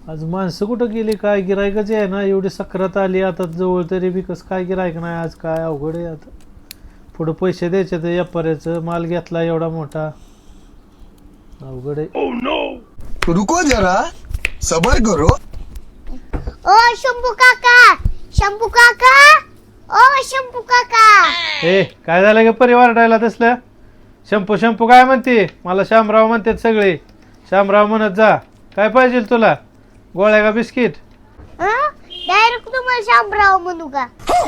आज माणसं कुठं गेली काय गिरायकच आहे ना एवढी सक्रात आली आता जवळ तरी बी कसं काय गिरायक नाही आज काय अवघड आहे आता पुढं पैसे द्यायचे तर व्यापाऱ्याचं माल घेतला एवढा मोठा अवघड आहे oh, no. रुको जरा सबर करो ओ शंभू काका शंभू काका ओ शंभू काका ए काय झालं गे परिवार डायला तसलं शंपू शंपू काय म्हणते मला शामराव म्हणतात सगळे शामराव म्हणत जा काय पाहिजे तुला गोळ्या का बिस्किट डायरेक्ट तुम्हाला शामराव म्हणू का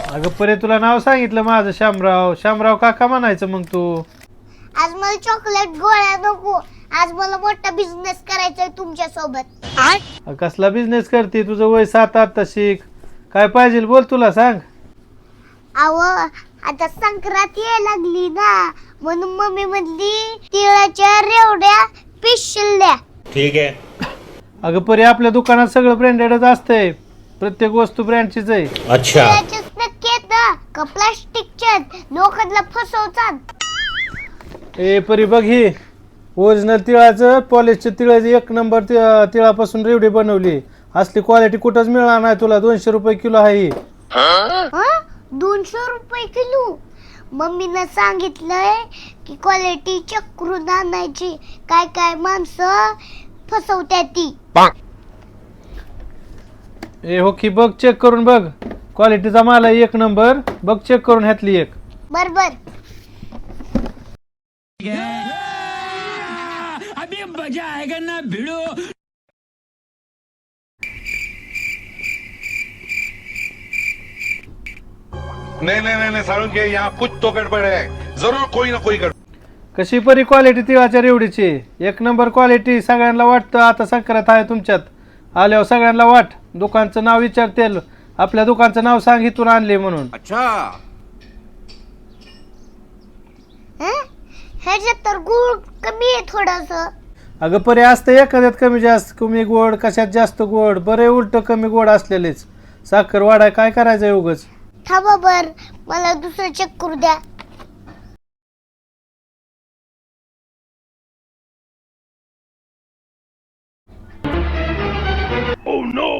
अगं परे तुला नाव सांगितलं माझं शामराव शामराव काका म्हणायचं मग तू आज मला चॉकलेट गोळ्या नको आज मला मोठा बिझनेस करायचा आहे तुमच्या सोबत कसला बिझनेस करते तुझं वय 7-8 शिक काय पाहिजे बोल तुला सांग अव आता संक्रांत यायला लागली ना म्हणून मम्मी म्हणली तिळाच्या रेवड्या स्पेशल द्या ठीक आहे अगं परी आपल्या दुकानात सगळं ब्रँडेडच असतंय प्रत्येक वस्तू ब्रँडचीच आहे अच्छा तिळाचेच नक्की आहेत ना का प्लास्टिकच्या लोकांना फसवतात ए परी बघ ही ओरिजिनल तिळाचं पॉलिशच्या तिळाची 1 नंबर तिळापासून रेवडी बनवली असली क्वालिटी कुठंच मिळणार नाही तुला 200 रुपये किलो आहे ही 200 रुपये किलो मम्मीनं सांगितलंय की क्वालिटी चेक करून आणायची काय काय माणसं फसवत्या ती ए हो की बघ चेक करून बघ क्वालिटीचा माल आहे 1 नंबर बघ चेक करून ह्यातली एक बरोबर अभी मजा आएगा ना भिड़ो नहीं सारुण के यहाँ कुछ तो गड़बड़ है जरूर कोई ना कोई गड़बड़ कशी परी क्वालिटी तिळाच्या रेवडीची 1 नंबर क्वालिटी सगळ्यांना वाटतं आता संक्रांत आहे तुमच्यात आल्यावर सगळ्यांना वाट दुकानचं नाव विचारतील आपल्या दुकानचं नाव सांग इथून आणले म्हणून ह्याच्यात तर गुळ कमी आहे थोडस अगं परी असतं एखाद्यात कमी जास्त कमी गोड कशात जास्त गोड बरे उलट कमी गोड असलेलेच साखर वाढाय काय करायचं उगच थांबा बर मला दुसरं चेक करू द्या oh, no.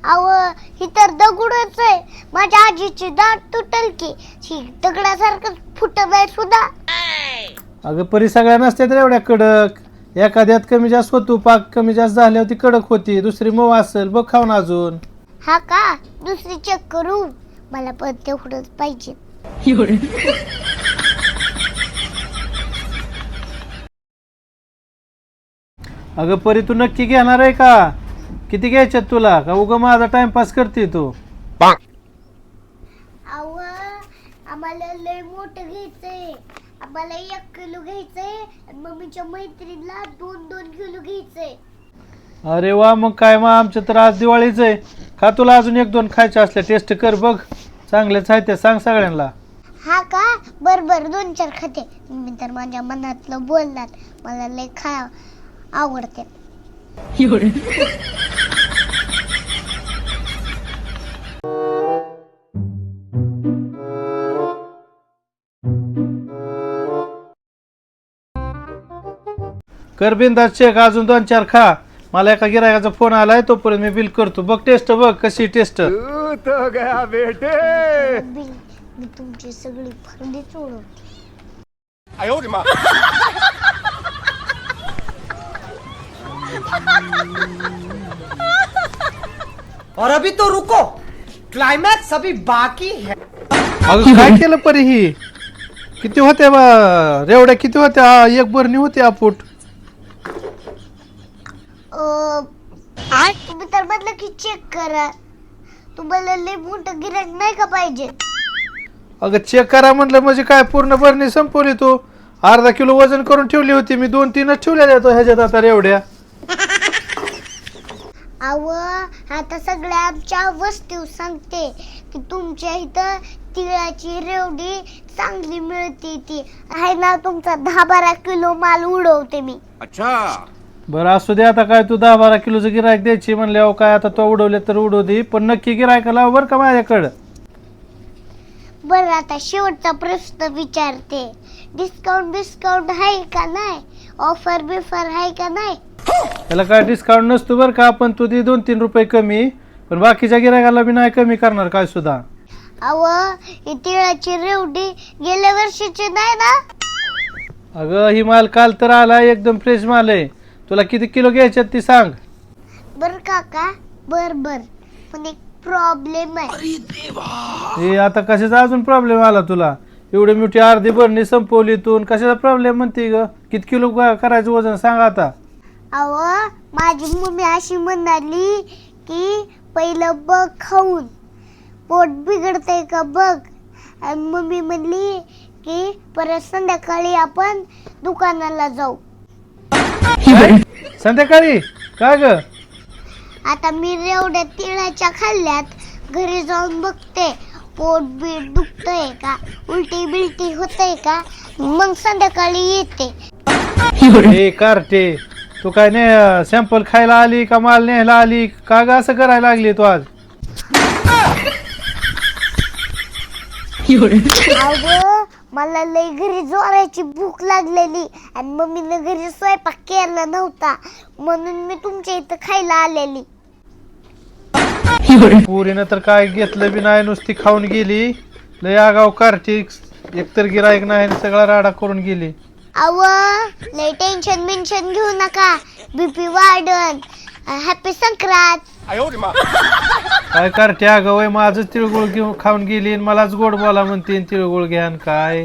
अव ही तर दगडच आहे माझ्या आजीची दात तुटल की ही दगडासारखं फुटत आहे सुद्धा अगं परी सगळ्या नसत्यात रे एवढ्या कडक एखाद्यात कमी जास्त होतो पाक कमी जास्त झाल्यावर ती कडक होती दुसरी मऊ असेल बघ खाऊन अजून हा का दुसरी चेक करू मला पण तेवढंच पाहिजे अगं परी तू नक्की घेणार आहे का किती घ्यायच्यात तुला का उगा माझा टाइमपास करते तू अव आम्हाला लय मोठं घ्यायचंय आम्हाला 1 किलो घ्यायचंय आणि मम्मीच्या मैत्रिणीला 2-2 किलो घ्यायचंय अरे वा मग काय मग आमचं तर आज दिवाळीच आहे का तुला अजून 1-2 खायचे असल्या टेस्ट कर बघ चांगलेच आहे ते सांग सगळ्यांना हा का बर 2-4 खाते मी तर माझ्या मनातलं बोललात मला लय आवडते कर बिंदास चेक अजून 2-4 खा मला एका गिरायकाचा फोन आलाय तोपर्यंत मी बिल करतो बघ टेस्ट बघ कशी टेस्ट तू तो गया बेटे बिल मी तुमची सगळी फरडी सोडवते और अभी तो रुको क्लाइमैक्स अभी बाकी है अगं काय केलं परी ही किती होत्या बा रेवड्या किती होत्या 1 बरणी होती अपुट तुम्ही तर म्हटलं की चेक करा तुम्हाला लय मोठं गिऱ्हाईक नाही का पाहिजे अगं चेक करा म्हटलं म्हणजे काय पूर्ण बरणी संपवली तू अर्धा किलो वजन करून ठेवली होती मी 2-3च ठेवल्या देतो ह्याच्यात आता रेवड्या अव आता सगळ्या आमच्या वस्तू सांगते की तुमच्या इथं तिळाची रेवडी चांगली मिळते ती आहे ना तुमचा 10-12 किलो माल उडवते मी बरं असू दे आता काय तू 10-12 किलोचं गिरायक द्यायची म्हणल्यावर काय आता तो उडवले तर उडव दे पण नक्की गिरायक लाव बरं का माझ्याकडं बरं आता शेवटचा प्रश्न विचारते डिस्काउंट आहे का नाही ऑफर बिफर आहे का नाही? त्याला काय डिस्काउंट नसतो बरं का, पण तू दे 2-3 रुपये कमी, पण बाकीच्या गिरायकाला बी नाही कमी करणार काय सुद्धा. अव ही तिळाची रेवडी गेल्या वर्षीची नाही ना? अगं ही माल काल तर आला, एकदम फ्रेश माल आहे. तुला किती किलो घ्यायच्यात ती सांग. बर काका, बर बर, पण एक प्रॉब्लेम आहे. हे आता कशाचा अजून प्रॉब्लेम आला तुला? एवढी मोठी अर्धी भरणी संपवली तू, कशाचा प्रॉब्लेम म्हणते ग? किती किलो करायचं वजन सांग आता. अव माझी मम्मी अशी म्हणाली की पहिलं बघ खाऊन पोट बिघडतंय का बघ, आणि मम्मी म्हणली की परत संध्याकाळी आपण दुकानाला जाऊ. संध्याकाळी का ग? आता मी रेवड्या तिळाच्या खाल्ल्यात, घरी जाऊन बघते पोट बीट दुखतंय का, उलटी बिलटी होतंय का, मग संध्याकाळी येते. हे कार्टे, तू काय नाही सॅम्पल खायला आली का माल न्यायला आली का ग? असं करायला लागली तू आज. अगं मला लय घरी जोराची भूक लागलेली आणि मम्मीने घरी स्वयंपाक केला नव्हता, म्हणून मी तुमच्या इथं खायला आलेली. पुरीनं तर काय घेतलं बी नाही, नुसती खाऊन गेली. लय आगाव कार्टी, एकतर गिरायक नाही, सगळा राडा करून गेली. अव लय टेन्शन मेन्शन घेऊ नका, बीपी वाढन. हॅपी संक्रांत. काय कार्टी अगं वय माझंच तिळगुळ घेऊन खाऊन गेली, मलाच गोड बोला म्हणते तिळगुळ घ्या न काय.